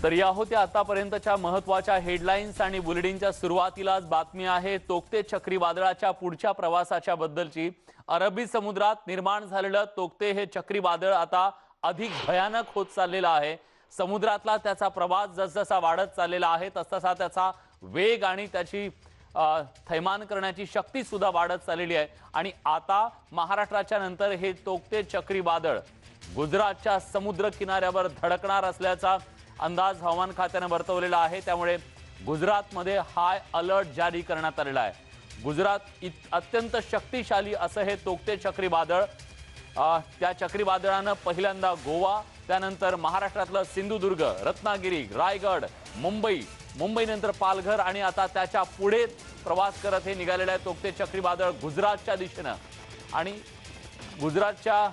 तर या होत्या आतापर्यंतच्या महत्त्वाच्या हेडलाईन्स आणि बुलेटिनच्या सुरुवातीलाच बातमी आहे तोक्ते चक्रीवादळाच्या पुढच्या प्रवासाच्या बद्दलची। अरबी समुद्रात निर्माण झालेलं तोक्ते हे चक्रीवादळ आता अधिक भयानक होत चाललेलं आहे। समुद्रातला त्याचा प्रवास जसजसा वाढत चाललेला आहे तसतसा त्याचा वेग आणि त्याची थैमान करण्याची शक्ती सुद्धा वाढत चाललेली आहे। आणि आता महाराष्ट्राच्या नंतर हे तोक्ते चक्रीवादळ गुजरातच्या समुद्र किनाऱ्यावर धडकणार असल्याचा अंदाज हवामान खात्याने वर्तवलेला आहे। त्यामुळे गुजरातमध्ये हाय अलर्ट जारी करण्यात आलेला आहे। गुजरात अत्यंत शक्तिशाली असं हे तोक्ते चक्रीवादळ, त्या चक्रीवादळानं पहिल्यांदा गोवा, त्यानंतर महाराष्ट्रातलं सिंधुदुर्ग, रत्नागिरी, रायगड, मुंबईनंतर पालघर आणि आता त्याच्या पुढे प्रवास करत हे निघालेलं आहे तोक्ते चक्रीवादळ गुजरातच्या दिशेनं। आणि गुजरातच्या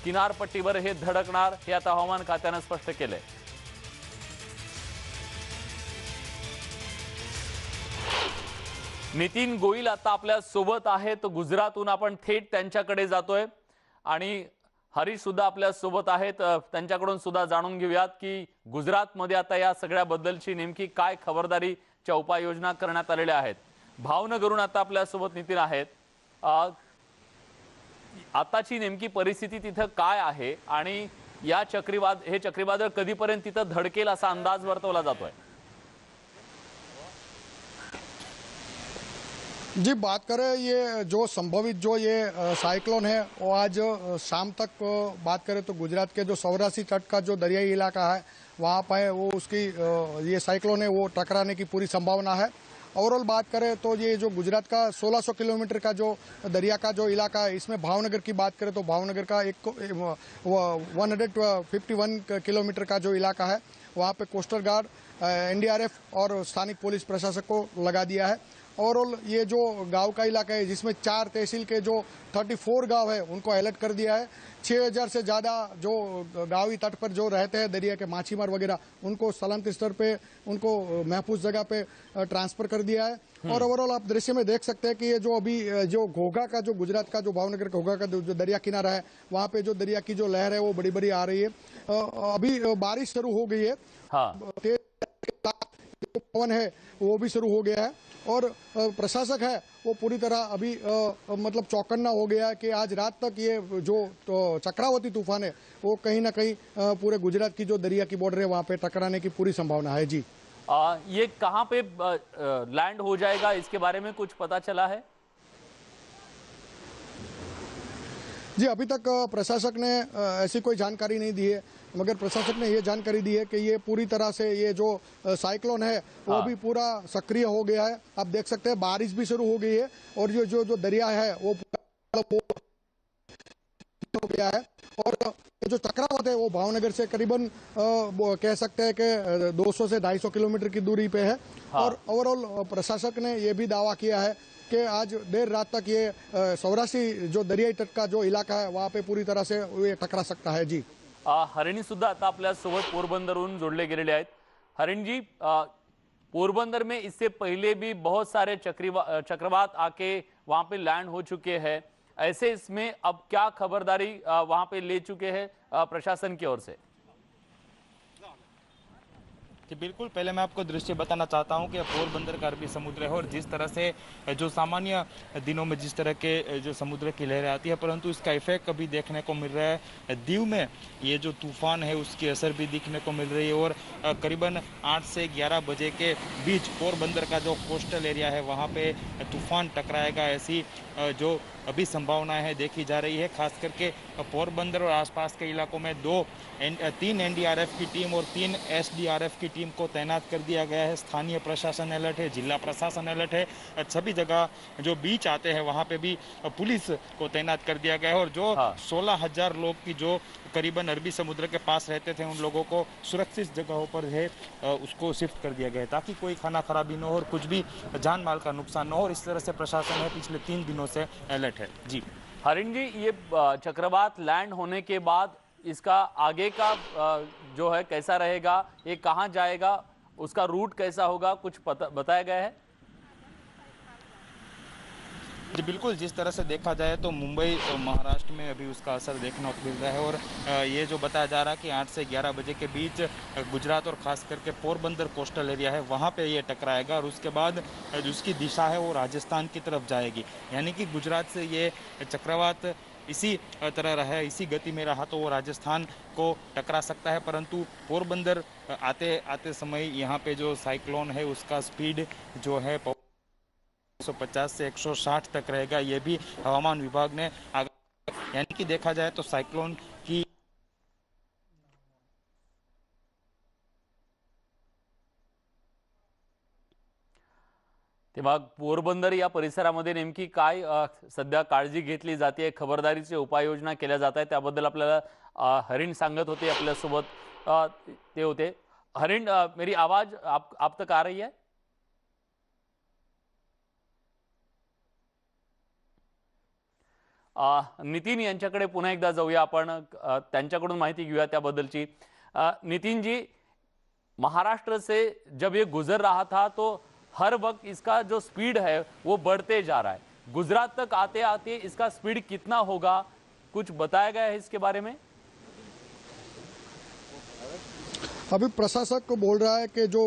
किनारपट्टीवर हे धडकणार हे आता हवामान खात्याने स्पष्ट केलंय। नितीन गोयल आता आपल्या सोबत आहेत गुजरातहून, आपण थेट त्यांच्याकडे जातोय आणि हरीश सुद्धा आपल्या सोबत आहेत, त्यांच्याकडून सुद्धा जाणून घेऊयात की गुजरातमध्ये आता या सगळ्या बद्दलची नेमकी काय खबरदारीच्या उपाययोजना करण्यात आलेल्या आहेत। भावनगरहून आता आपल्या सोबत नितीन आहेत। आताची नेमकी परिस्थिती तिथं काय आहे आणि हे चक्रीवादळ कधीपर्यंत तिथं धडकेल असा अंदाज वर्तवला जातोय? जी, बात करें ये जो संभवित जो ये साइक्लोन है वो आज शाम तक बात करें तो गुजरात के जो सौराष्ट्री तट का जो दरियाई इलाका है वहाँ पर वो उसकी ये साइक्लोन है वो टकराने की पूरी संभावना है। ओवरऑल बात करें तो ये जो गुजरात का 1600 किलोमीटर का जो दरिया का जो इलाका है, इसमें भावनगर की बात करें तो भावनगर का 151 किलोमीटर का जो इलाका है वहाँ पे कोस्टल गार्ड, एनडीआरएफ और स्थानिक पुलिस प्रशासक को लगा दिया है। ओवरऑल ये जो गांव का इलाका है जिसमें 4 तहसील के जो 34 गांव है उनको अलर्ट कर दिया है। 6000 से ज़्यादा जो गांवी तट पर जो रहते हैं दरिया के माछीमार वगैरह उनको स्थलांतरित स्तर पे उनको महफूज जगह पे ट्रांसफर कर दिया है। और ओवरऑल आप दृश्य में देख सकते हैं कि ये जो अभी जो घोघा का जो गुजरात का जो भावनगर घोघा का जो दरिया किनारा है वहाँ पे जो दरिया की जो लहर है वो बड़ी बड़ी आ रही है। अभी बारिश शुरू हो गई है, पवन है वो भी शुरू हो गया है और प्रशासक है वो पूरी तरह अभी मतलब चौकन्ना हो गया है कि आज रात तक ये जो चक्रवाती तूफान है वो कहीं ना कहीं पूरे गुजरात की जो दरिया की बॉर्डर है वहाँ पे टकराने की पूरी संभावना है। जी, ये कहाँ पे लैंड हो जाएगा इसके बारे में कुछ पता चला है? जी, अभी तक प्रशासक ने ऐसी कोई जानकारी नहीं दी है, मगर प्रशासक ने ये जानकारी दी है कि ये पूरी तरह से ये जो साइक्लोन है वो भी पूरा सक्रिय हो गया है। आप देख सकते हैं बारिश भी शुरू हो गई है और ये जो दरिया है वो हो गया है। और जो चक्रवात है वो भावनगर से करीबन कह सकते हैं कि 200 से 250 किलोमीटर की दूरी पे है। और ओवरऑल प्रशासक ने ये भी दावा किया है कि आज देर रात तक ये सौराष्ट्री जो दरियाई तट का जो इलाका है वहाँ पे पूरी तरह से ये टकरा सकता है। जी, हरिणी सुद्धा आता आपल्या सोबत पोरबंदरहून जोडले गेलेले आहेत। हरिण जी, पोरबंदर में इससे पहले भी बहुत सारे चक्रवात आके वहां पे लैंड हो चुके हैं, ऐसे इसमें अब क्या खबरदारी वहां पे ले चुके हैं प्रशासन की ओर से? कि बिल्कुल, पहले मैं आपको दृश्य बताना चाहता हूं कि पोरबंदर का अरबी समुद्र है और जिस तरह से जो सामान्य दिनों में जिस तरह के जो समुद्र की लहरें आती है, परंतु इसका इफेक्ट अभी देखने को मिल रहा है। दीव में ये जो तूफान है उसकी असर भी दिखने को मिल रही है और करीबन 8 से 11 बजे के बीच पोरबंदर का जो कोस्टल एरिया है वहाँ पे तूफान टकराएगा, ऐसी जो अभी संभावनाएं है देखी जा रही है। खास करके पोरबंदर और आसपास के इलाकों में 3 एनडीआरएफ की टीम और 3 एसडीआरएफ की टीम को तैनात कर दिया गया है। स्थानीय प्रशासन अलर्ट है, जिला प्रशासन अलर्ट है। सभी जगह जो बीच आते हैं वहाँ पे भी पुलिस को तैनात कर दिया गया है और जो 16,000 लोग की जो करीबन अरबी समुद्र के पास रहते थे उन लोगों को सुरक्षित जगहों पर है उसको शिफ्ट कर दिया गया है ताकि कोई खाना खराबी न हो और कुछ भी जान माल का नुकसान न हो। इस तरह से प्रशासन है पिछले 3 दिनों से अलर्ट है। जी, हरिण जी, ये चक्रवात लैंड होने के बाद इसका आगे का जो है कैसा रहेगा, ये कहाँ जाएगा, उसका रूट कैसा होगा, कुछ बताया गया है? जी बिल्कुल, जिस तरह से देखा जाए तो मुंबई महाराष्ट्र में अभी उसका असर देखने को मिल रहा है और ये जो बताया जा रहा है कि 8 से 11 बजे के बीच गुजरात और ख़ास करके पोरबंदर कोस्टल एरिया है वहाँ पे ये टकराएगा और उसके बाद जो उसकी दिशा है वो राजस्थान की तरफ जाएगी। यानी कि गुजरात से ये चक्रवात इसी तरह रहा, इसी गति में रहा तो वो राजस्थान को टकरा सकता है, परंतु पोरबंदर आते आते समय यहाँ पे जो साइक्लोन है उसका स्पीड जो है 150 से 160 तक रहेगा। ये भी हवामान विभाग ने यानी कि देखा जाए तो साइक्लोन की तेव्हा पोरबंदर या परिसरामध्ये नेमकी काय सध्या काळजी घेतली जाते, खबरदारीची उपाययोजना केल्या जात आहे त्याबद्दल आपल्याला हरिण सांगत होते आपल्यासोबत ते होते। हरिण, मेरी आवाज आप तक आ रही है? नितीन यांच्याकडे पुन्हा एकदा जाऊया आपण, त्यांच्याकडून माहिती घेऊया त्याबद्दलची। नितीन जी, महाराष्ट्र से जब ये गुजर रहा था तो हर वक्त इसका जो स्पीड है वो बढ़ते जा रहा है। गुजरात तक आते आते इसका स्पीड कितना होगा, कुछ बताया गया है इसके बारे में? अभी प्रशासक को बोल रहा है कि जो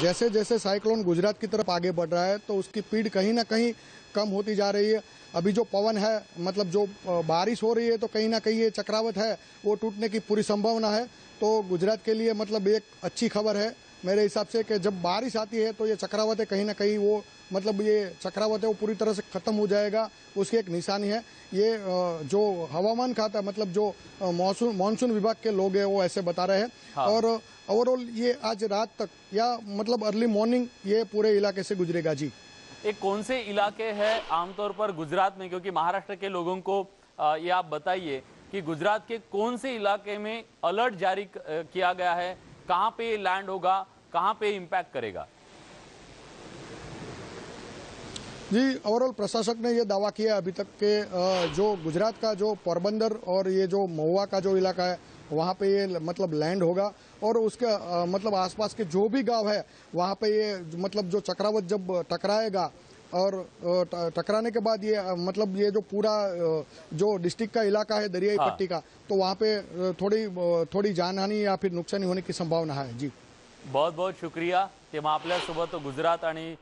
जैसे जैसे साइक्लोन गुजरात की तरफ आगे बढ़ रहा है तो उसकी स्पीड कहीं ना कहीं कम होती जा रही है। अभी जो पवन है, मतलब जो बारिश हो रही है तो कहीं ना कहीं ये चक्रवात है वो टूटने की पूरी संभावना है। तो गुजरात के लिए मतलब एक अच्छी खबर है मेरे हिसाब से कि जब बारिश आती है तो ये चक्रवात है कहीं ना कहीं वो मतलब ये चक्रवात है वो पूरी तरह से खत्म हो जाएगा, उसकी एक निशानी है। ये जो हवामान खाता मतलब जो मानसून विभाग के लोग हैं वो ऐसे बता रहे हैं। हाँ। और ओवरऑल ये आज रात तक या मतलब अर्ली मॉर्निंग ये पूरे इलाके से गुजरेगा। जी, ये कौन से इलाके हैं आमतौर पर गुजरात में, क्योंकि महाराष्ट्र के लोगों को ये आप बताइए कि गुजरात के कौन से इलाके में अलर्ट जारी किया गया है, कहां पे ये लैंड होगा, कहां पे इंपैक्ट करेगा? जी, ओवरऑल प्रशासक ने ये दावा किया अभी तक कि जो गुजरात का जो पोरबंदर और ये जो महुआ का जो इलाका है वहाँ पे ये मतलब लैंड होगा और उसके मतलब आसपास के जो भी गांव है वहाँ पे ये मतलब जो चक्रवात जब टकराएगा और टकराने के बाद ये मतलब ये जो पूरा जो डिस्ट्रिक्ट का इलाका है दरियाई हाँ। पट्टी का, तो वहाँ पे थोड़ी जानहानी या फिर नुकसानी होने की संभावना है। जी, बहुत बहुत शुक्रिया। तेव्हा आपल्यासोबत गुजरात आणि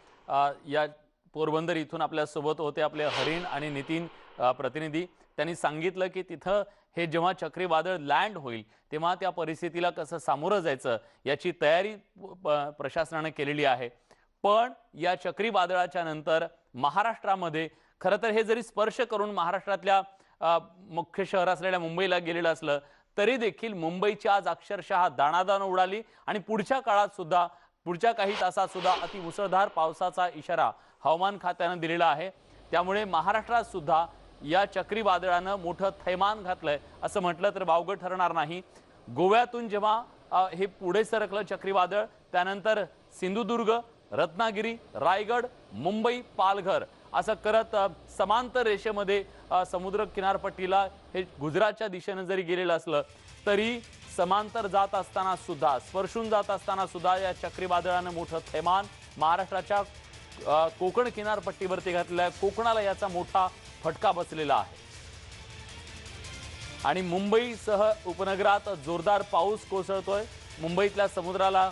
या पोरबंदर इथून आपल्यासोबत होते आपले हरिण आणि नितीन प्रतिनिधी। त्यांनी सांगितलं की तिथं हे जेव्हा चक्रीवादळ लँड होईल तेव्हा त्या परिस्थितीला कसं सामोरं जायचं याची तयारी प्रशासनाने केलेली आहे। पण या चक्रीवादळाच्या नंतर महाराष्ट्रामध्ये खरं तर हे जरी स्पर्श करून महाराष्ट्रातल्या मुख्य शहर असलेल्या मुंबईला गेलेलं असलं तरी देखील मुंबईची आज अक्षरशः दाणादाण उडाली आणि पुढच्या काळात सुद्धा पुढच्या काही तासात सुद्धा अतिमुसळधार पावसाचा इशारा हवामान खात्याने दिलेला आहे। त्यामुळे महाराष्ट्रात सुद्धा या चक्रीवादळानं मोठं थैमान घातलंय असं म्हटलं तर वावगं ठरणार नाही। गोव्यातून जेव्हा हे पुढे सरकलं चक्रीवादळ त्यानंतर सिंधुदुर्ग, रत्नागिरी, रायगड, मुंबई, पालघर असं करत समांतर रेषेमध्ये समुद्र किनारपट्टीला हे गुजरातच्या दिशेने जरी गेलेलं असलं तरी समांतर जात असताना सुद्धा स्पर्शून जात असताना सुद्धा या चक्रीवादळानं मोठं थैमान महाराष्ट्राच्या कोकण किनारपट्टीवरती घातलेलं आहे। कोकणाला याचा मोठा फटका बसलेला आहे आणि मुंबईसह उपनगरात जोरदार पाऊस कोसळतोय। मुंबईतल्या समुद्राला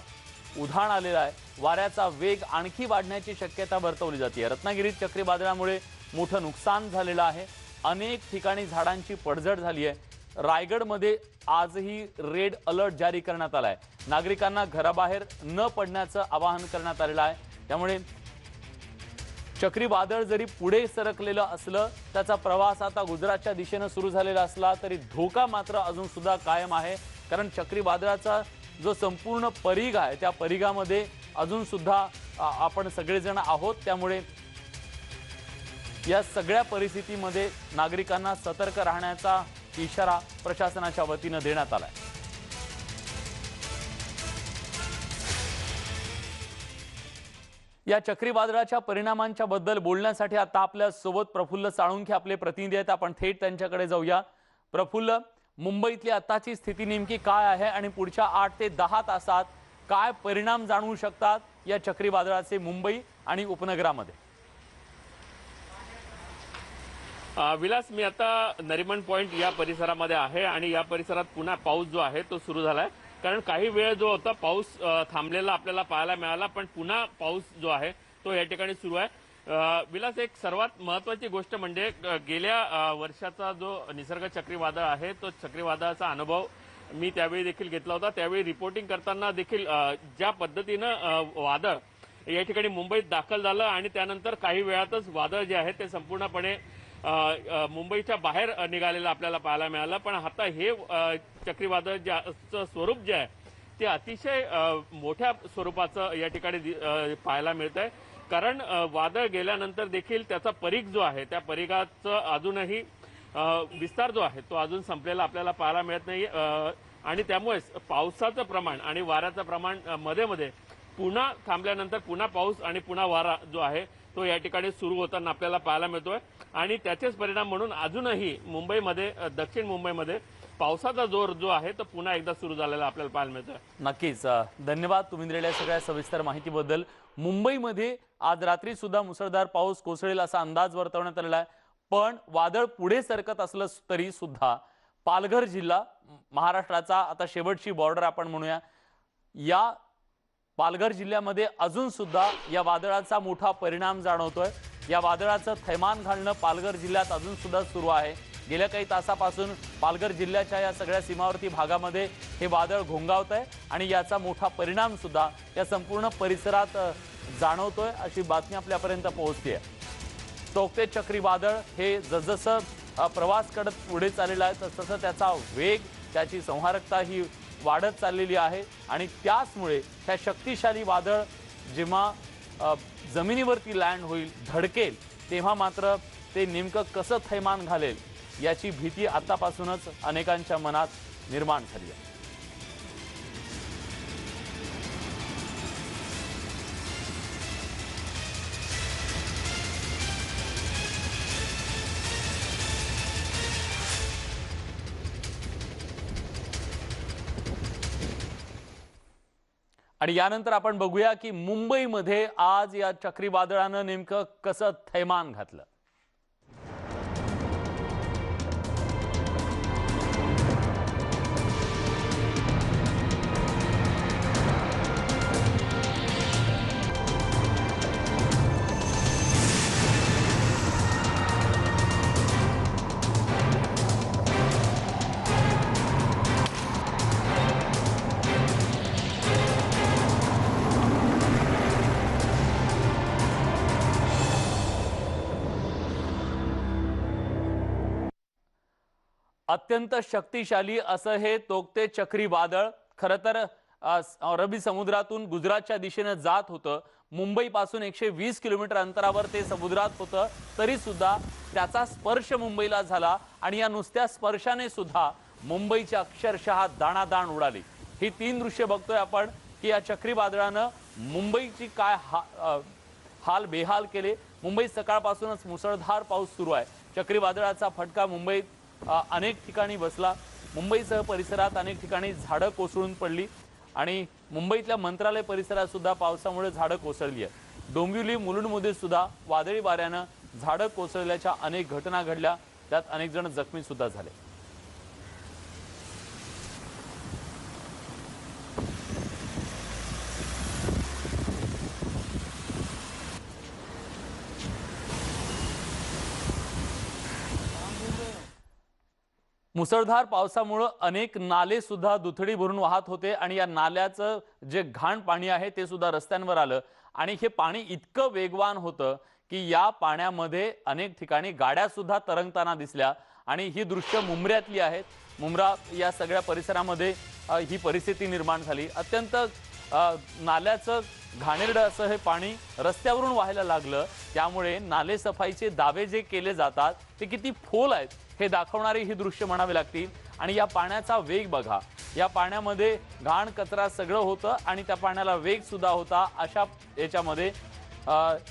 उधाण आलेला आहे, वाऱ्याचा वेग आणखी वाढण्याची शक्यता वर्तवली जाते। रत्नागिरीत चक्रीवादळामुळे मोठं नुकसान झालेलं आहे, अनेक ठिकाणी झाडांची पडझड झाली आहे। रायगडमध्ये आजही रेड अलर्ट जारी करण्यात आलाय, नागरिकांना घराबाहेर न पडण्याचं आवाहन करण्यात आलेलं आहे। त्यामुळे चक्रीवादळ जरी पुढे सरकलेलं असलं त्याचा प्रवास आता गुजरातच्या दिशेने सुरू झालेला असला तरी धोका मात्र अजून सुद्धा कायम आहे, कारण चक्रीवादळाचा जो संपूर्ण परिघ आहे त्या परिघामध्ये अजून सुद्धा आपण सगळेजण आहोत। त्यामुळे या सगळ्या परिस्थितीमध्ये नागरिकांना सतर्क राहण्याचा इशारा प्रशासनाच्या वतीने देण्यात आलाय। या चक्रीवादळाच्या परिणामांच्या बद्दल बोलण्यासाठी आता आपल्या सोबत प्रफुल्ल साळुंखे आपले प्रतिनिधी आहेत, आपण थेट त्यांच्याकडे जाऊया। प्रफुल्ल, मुंबईतली आताची स्थिती नेमकी काय आहे आणि पुढच्या 8 ते 10 तासात काय परिणाम जाणवू शकतात या चक्रीवादळाचे मुंबई आणि उपनगरामध्ये? विलास, मी आता नरिमन पॉइंट या परिसरामध्ये आहे आणि या परिसरात पुन्हा पाऊस जो आहे तो सुरू झालाय. कारण काही वेळ जो होता पाऊस थांबलेला आपल्याला पाहायला मिळाला, पण पुन्हा पाऊस जो आहे तो या ठिकाणी सुरू आहे. विलास, एक सर्वात महत्वाची गोष्ट म्हणजे गेल्या वर्षाचा जो निसर्ग चक्रीवादळ आहे तो चक्रीवादळाचा अनुभव मी त्यावेळी देखील घेतला होता. त्यावेळी रिपोर्टिंग करताना देखील ज्या पद्धतीनं वादळ या ठिकाणी मुंबईत दाखल झालं आणि त्यानंतर काही वेळातच वादळ जे आहे ते संपूर्णपणे मुंबईच्या बाहेर निघालेलं आपल्याला पाहायला मिळालं. पण आता हे चक्रीवादळ ज्याचं स्वरूप जे आहे ते अतिशय मोठ्या स्वरूपाचं या ठिकाणी पाहायला मिळत आहे. कारण वादळ गेल्यानंतर देखील त्याचा परीघ जो आहे त्या परीघाचं अजूनही विस्तार जो आहे तो अजून संपलेला आपल्याला पाहायला मिळत नाही. आणि त्यामुळेच पावसाचं प्रमाण आणि वाऱ्याचं प्रमाण मध्ये मध्ये पुन्हा थांबल्यानंतर पुन्हा पाऊस आणि पुन्हा वारा जो आहे तो या ठिकाणी सुरू होताना आपल्याला पाहायला मिळतोय. आणि त्याचेच परिणाम म्हणून अजूनही मुंबईमध्ये, दक्षिण मुंबईमध्ये पावसाचा जोर जो आहे तो पुन्हा एकदा सुरू झालेला आपल्याला पाहायला मिळतोय. नक्कीच धन्यवाद तुम्ही दिलेल्या सगळ्या सविस्तर माहितीबद्दल. मुंबईमध्ये आज रात्री सुद्धा मुसळधार पाऊस कोसळेल असा अंदाज वर्तवण्यात आलेला आहे. पण वादळ पुढे सरकत असलं तरी सुद्धा पालघर जिल्हा, महाराष्ट्राचा आता शेवटची बॉर्डर आपण म्हणूया, या पालघर जिल्ह्यामध्ये अजून सुद्धा या वादळाचा मोठा परिणाम जाणवतोय. या वादळाचं थैमान घालणं पालघर जिल्ह्यात अजून सुद्धा सुरू आहे. गेल्या काही तासापासून पालघर जिल्ह्याच्या या सगळ्या सीमावर्ती भागामध्ये हे वादळ घोंगावत आहे आणि याचा मोठा परिणाम सुद्धा या संपूर्ण परिसरात जाणवतोय अशी बातमी आपल्यापर्यंत पोहोचते. तोक्ते चक्रीवादळ हे जसजसं प्रवास करत पुढे चाललेला आहे तसतसं त्याचा वेग, त्याची संहारकता ही वाढत चाललेली आहे. आणि त्याचमुळे ह्या शक्तिशाली वादळ जेव्हा जमिनीवरती लँड होईल, धडकेल, तेव्हा मात्र ते नेमकं कसं थैमान घालेल याची भीती आतापासूनच अनेकांच्या मनात निर्माण झाली आहे. आणि यानंतर आपण बघूया की मुंबईमध्ये आज या चक्रीवादळानं नेमकं कसं थैमान घातलं. अत्यंत शक्तिशाली असं हे तोक्ते चक्रीवादळ खरं तर अरबी समुद्रातून गुजरातच्या दिशेने जात होतं. मुंबईपासून 120 किलोमीटर अंतरावर ते समुद्रात होतं, तरी सुद्धा त्याचा स्पर्श मुंबईला झाला आणि या नुसत्या स्पर्शाने सुद्धा मुंबईची अक्षरशः दाणादाण उडाली. ही तीन दृश्य बघतोय आपण की या चक्रीवादळानं मुंबईची काय हाल बेहाल केले. मुंबईत सकाळपासूनच मुसळधार पाऊस सुरू आहे. चक्रीवादळाचा फटका मुंबईत अनेक ठिकाणी बसला. मुंबईसह परिसरात अनेक ठिकाणी झाडं कोसळून पडली आणि मुंबईतल्या मंत्रालय परिसरात सुद्धा पावसामुळे झाडं कोसळली आहेत. डोंबिवली, मुलुंडमध्ये सुद्धा वादळी वाऱ्यानं झाडं कोसळल्याच्या अनेक घटना घडल्या. त्यात अनेक जण जखमी सुद्धा झाले. मुसळधार पावसामुळे अनेक नाले सुद्धा दुथडी भरून वाहत होते आणि या नाल्याचं जे घाण पाणी आहे ते सुद्धा रस्त्यांवर आलं आणि हे पाणी इतकं वेगवान होतं की या पाण्यामध्ये अनेक ठिकाणी गाड्या सुद्धा तरंगताना दिसल्या. आणि ही दृश्य मुंब्र्यातली आहेत. मुंब्रा या सगळ्या परिसरामध्ये ही परिस्थिती निर्माण झाली. अत्यंत नाल्याचं घाणेरडं असं हे पाणी रस्त्यावरून व्हायला लागलं. त्यामुळे नाले सफाईचे दावे जे केले जातात ते किती फोल आहेत हे दाखवणारी ही दृश्य म्हणावी लागतील. आणि या पाण्याचा वेग बघा. या पाण्यामध्ये घाण, कचरा सगळं होतं आणि त्या पाण्याला वेग सुद्धा होता. अशा याच्यामध्ये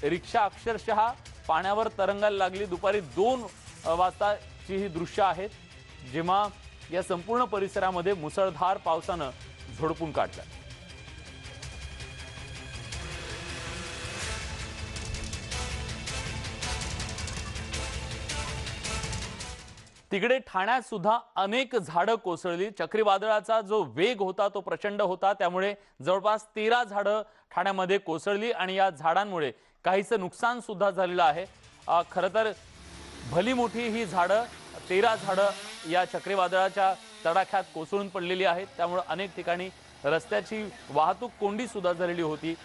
रिक्षा अक्षरशः पाण्यावर तरंगायला लागली. दुपारी 2 वाजताची ही दृश्य आहेत जेव्हा या संपूर्ण परिसरामध्ये मुसळधार पावसानं झोडपून काढलं. तिकडे ठाण्यात सुद्धा अनेक झाडं कोसळली। चक्रीवादळाचा जो वेग होता तो प्रचंड होता, त्यामुळे जवळपास 13 झाडं ठाण्यामध्ये कोसळली आणि या झाडांमुळे काहीसं नुकसान सुद्धा झालेलं आहे। खरं तर भली मोठी ही झाडं 13 झाडं या चक्रीवादळाच्या तडाख्यात कोसळून पडलेली आहेत, त्यामुळे अनेक ठिकाणी रस्त्याची वाहतूक कोंडी सुद्धा झालेली होती।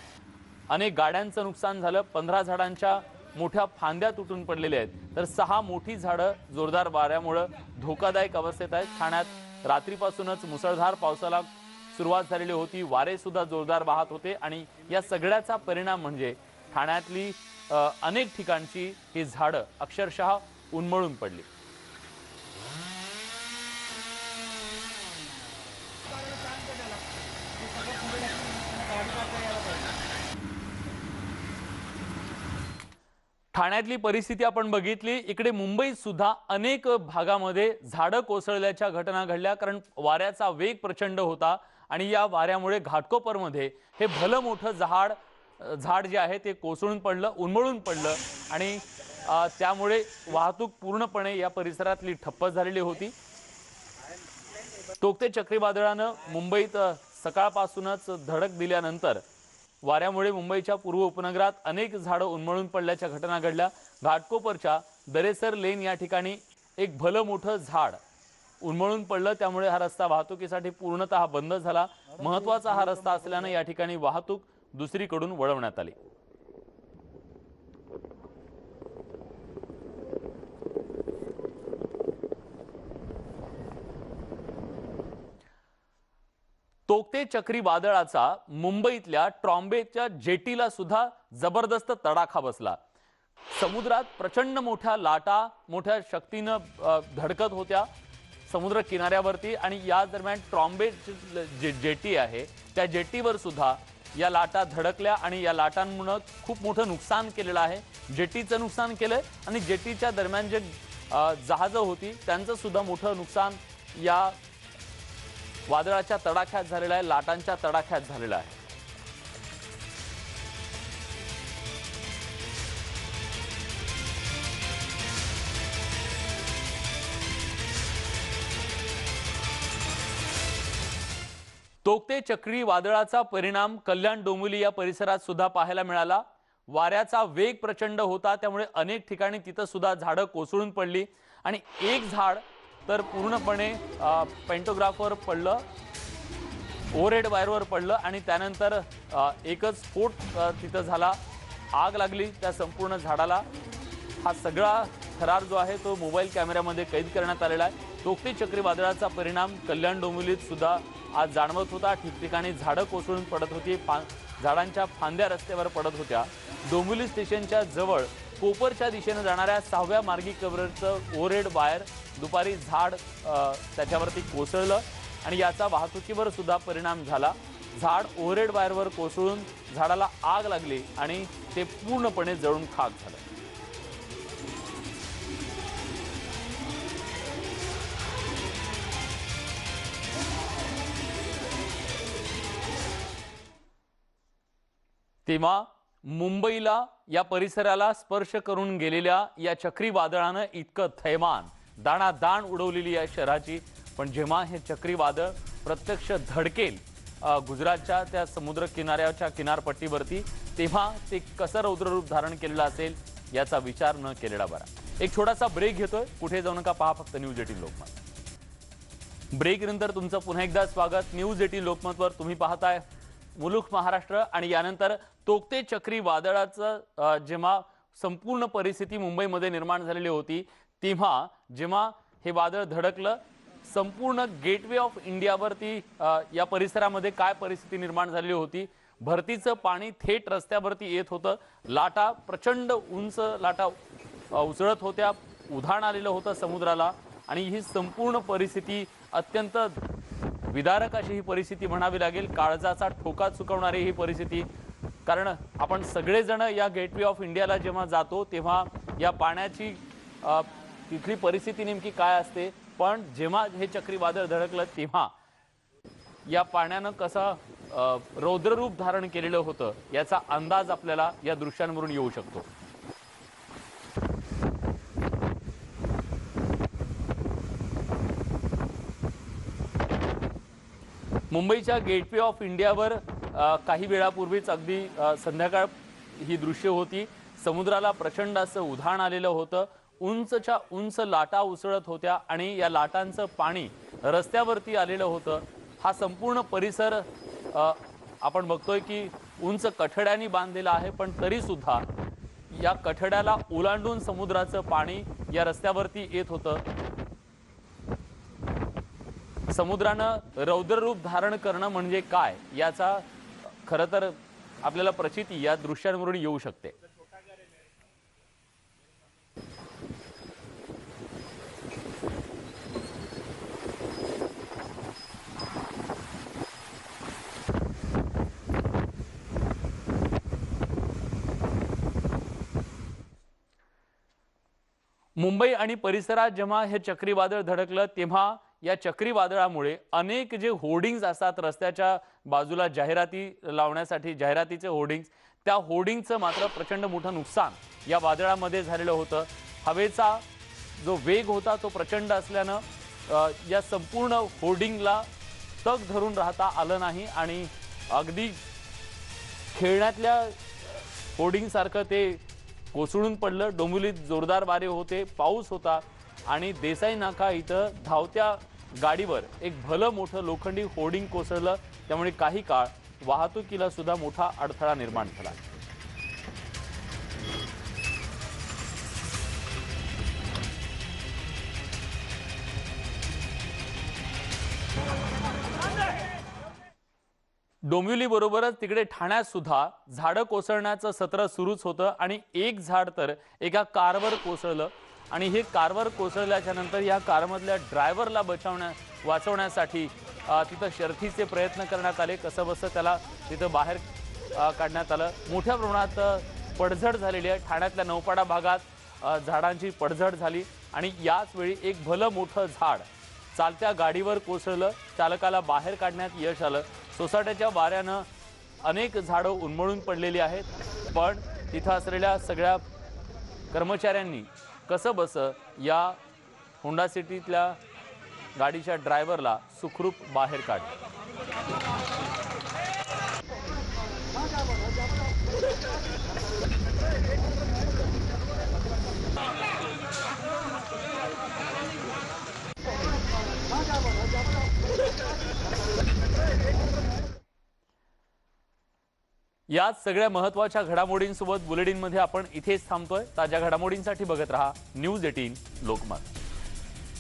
अनेक गाड्यांचं नुकसान झालं। 15 झाडांच्या मोठ्या फांद्या तुटून पडलेल्या आहेत, तर 6 मोठी झाडं जोरदार वाऱ्यामुळे धोकादायक अवस्थेत आहेत। ठाण्यात रात्रीपासूनच मुसळधार पावसाला सुरुवात झालेली होती, वारे सुद्धा जोरदार वाहत होते आणि या सगळ्याचा परिणाम म्हणजे ठाण्यातली अनेक ठिकाणची ही झाडं अक्षरशः उन्मळून पडली। ठाण्यातली परिस्थिती आपण बघितली। इकडे मुंबईत सुद्धा अनेक भागामध्ये झाडं कोसळल्याच्या घटना घडल्या, कारण वाऱ्याचा वेग प्रचंड होता आणि या वाऱ्यामुळे घाटकोपरमध्ये हे भलं मोठं झाड जे आहे ते कोसळून पडलं, उन्मळून पडलं आणि त्यामुळे वाहतूक पूर्णपणे या परिसरातली ठप्प झालेली होती। तोक्ते चक्रीवादळानं मुंबईत सकाळपासूनच धडक दिल्यानंतर वाऱ्यामुळे मुंबईच्या पूर्व उपनगरात अनेक झाडं उन्मळून पडल्याच्या घटना घडल्या। घाटकोपरच्या दरेसर लेन या ठिकाणी एक भलं मोठं झाड उन्मळून पडलं, त्यामुळे हा रस्ता वाहतुकीसाठी पूर्णतः बंद झाला। महत्त्वाचा हा रस्ता असल्याने या ठिकाणी वाहतूक दुसरीकडून वळवण्यात आली। तोक्ते चक्रीवादळाचा मुंबईतल्या ट्रॉम्बेच्या जेटीला सुद्धा जबरदस्त तडाखा बसला। समुद्रात प्रचंड मोठ्या लाटा मोठ्या शक्तीनं धडकत होत्या समुद्र किनाऱ्यावरती आणि या दरम्यान ट्रॉम्बे जेटी आहे त्या जेटीवर सुद्धा या लाटा धडकल्या आणि या लाटांमुळे खूप मोठं नुकसान केलेलं आहे। जेटीचं नुकसान केलंय आणि जेटीच्या दरम्यान जे जहाजं होती त्यांचं सुद्धा मोठं नुकसान या वादळाच्या तडाख्यात झालेला आहे, लाटांच्या तडाख्यात झालेला आहे। तोक्ते चक्रीवादळाचा परिणाम कल्याण डोंबिवली या परिसरात सुद्धा पाहायला मिळाला। वाऱ्याचा वेग प्रचंड होता, त्यामुळे अनेक ठिकाणी तिथं सुद्धा झाडं कोसळून पडली आणि एक झाड तर पूर्णपणे पेंटोग्राफवर पडलं, ओव्हरहेड वायरवर पडलं आणि त्यानंतर एकच स्फोट तिथं झाला, आग लागली त्या संपूर्ण झाडाला। हा सगळा थरार जो आहे तो मोबाईल कॅमेऱ्यामध्ये कैद करण्यात आलेला आहे। तोक्ते चक्रीवादळाचा परिणाम कल्याण डोंबिवलीत सुद्धा आज जाणवत होता। ठिकठिकाणी झाडं कोसळून पडत होती, झाडांच्या फांद्या रस्त्यावर पडत होत्या। डोंबिवली स्टेशनच्या जवळ कोपरच्या दिशेने जाणाऱ्या 6व्या मार्गिकेवरचं ओव्हरहेड वायर दुपारी झाड त्याच्यावरती कोसळलं आणि याचा वाहतुकीवर सुद्धा परिणाम झाला। झाड ओव्हरहेड वायरवर कोसळून झाडाला आग लागली आणि ते पूर्णपणे जळून खाक झालं। तेव्हा मुंबईला या परिसराला स्पर्श करून गेलेल्या या चक्रीवादळानं इतकं थैमान दाणादाण उडवलेली या शहराची, पण जेव्हा हे चक्रीवादळ प्रत्यक्ष धडकेल गुजरातच्या त्या समुद्र किनाऱ्याच्या किनारपट्टीवरती, तेव्हा ते कसं रौद्ररूप धारण केलेलं असेल याचा विचार न केलेला बरा। एक छोटासा ब्रेक घेतोय, कुठे जाऊ नका, पहा फक्त न्यूज 18 लोकमत। ब्रेक नंतर तुमचं पुन्हा एकदा स्वागत। न्यूज 18 लोकमतवर तुम्ही पाहताय मुलुख महाराष्ट्र आणि यानंतर तोक्ते चक्रीवादळाचं जेव्हा संपूर्ण परिस्थिती मुंबईमध्ये निर्माण झालेली होती, तेव्हा जेव्हा हे वादळ धडकलं संपूर्ण गेटवे ऑफ इंडियावरती या परिसरामध्ये काय परिस्थिती निर्माण झालेली होती। भरतीचं पाणी थेट रस्त्यावरती येत होतं, लाटा प्रचंड उंच लाटा उसळत होत्या, उधाण आलेलं होतं समुद्राला आणि ही संपूर्ण परिस्थिती अत्यंत विदारक अशी ही परिस्थिती म्हणावी लागेल। काळजाचा ठोका चुकवणारी ही परिस्थिती, कारण आपण सगळेजण या गेटवे ऑफ इंडियाला जेव्हा जातो तेव्हा या पाण्याची तिथली परिस्थिती नेमकी काय असते, पण जेव्हा हे चक्रीवादळ धडकलं तेव्हा या पाण्यानं कसं रौद्ररूप धारण केलेलं होतं याचा अंदाज आपल्याला या दृश्यांवरून येऊ शकतो। मुंबईच्या गेटवे ऑफ इंडियावर काही वेळापूर्वीच अगदी संध्याकाळ ही दृश्य होती। समुद्राला प्रचंड असं उधाण आलेलं होतं। उंचच्या उंच लाटा उसळत होत्या आणि या लाटांचं पाणी रस्त्यावरती आलेलं होतं। हा संपूर्ण परिसर आपण बघतोय की उंच कठड्यांनी बांधलेला आहे, पण तरी सुद्धा या कठड्याला ओलांडून समुद्राचं पाणी या रस्त्यावरती येत होतं। समुद्रानं रौद्र रूप धारण करणं म्हणजे काय याचा खरं तर आपल्याला प्रचिती या दृश्यांवरून येऊ शकते। मुंबई आणि परिसरात जेव्हा हे चक्रीवादळ धडकलं तेव्हा या चक्रीवादळामुळे अनेक जे होर्डिंग्स असतात रस्त्याच्या बाजूला जाहिराती लावण्यासाठी जाहिरातीचे होर्डिंग्स, त्या होर्डिंगचं मात्र प्रचंड मोठं नुकसान या वादळामध्ये झालेलं होतं। हवेचा जो वेग होता तो प्रचंड असल्यानं या संपूर्ण होर्डिंगला तग धरून राहता आलं नाही आणि अगदी खेळण्यातल्या होर्डिंग सारखं ते कोसळून पडलं। डोंबिवलीत जोरदार वारे होते, पाऊस होता आणि देसाई नाका इथं धावत्या गाडीवर एक भलं मोठं लोखंडी होर्डिंग कोसळलं, त्यामुळे काही काळ वाहतुकीला सुद्धा मोठा अडथळा निर्माण झाला। डोंबिवली बरोबरच तिकडे ठाण्यात सुद्धा झाडं कोसळण्याचं सत्र सुरूच होतं आणि एक झाड तर एका कारवर कोसळलं आणि हे कारवर कोसळल्याच्या नंतर या कारमधल्या ड्रायव्हरला वाचवण्यासाठी तिथं शर्थीचे प्रयत्न करण्यात आले। कसंबसं त्याला तिथं बाहेर काढण्यात आलं। मोठ्या प्रमाणात पडझड झालेली आहे। ठाण्यातल्या नौपाडा भागात झाडांची पडझड झाली आणि याच वेळी एक भलं मोठं झाड चालत्या गाडीवर कोसळलं। चालकाला बाहेर काढण्यात यश आलं। सोसाट्याच्या वाऱ्यानं अनेक झाडं उन्मळून पडलेली आहेत, पण तिथं असलेल्या सगळ्या कर्मचाऱ्यांनी कसंबसं या होंडा सिटीतल्या गाडीच्या ड्रायव्हरला सुखरूप बाहेर काढलं। याच सगळ्या महत्त्वाच्या घडामोडींसोबत बुलेटिनमध्ये आपण इथेच थांबतोय। ताज्या घडामोडींसाठी बघत रहा न्यूज 18 लोकमत।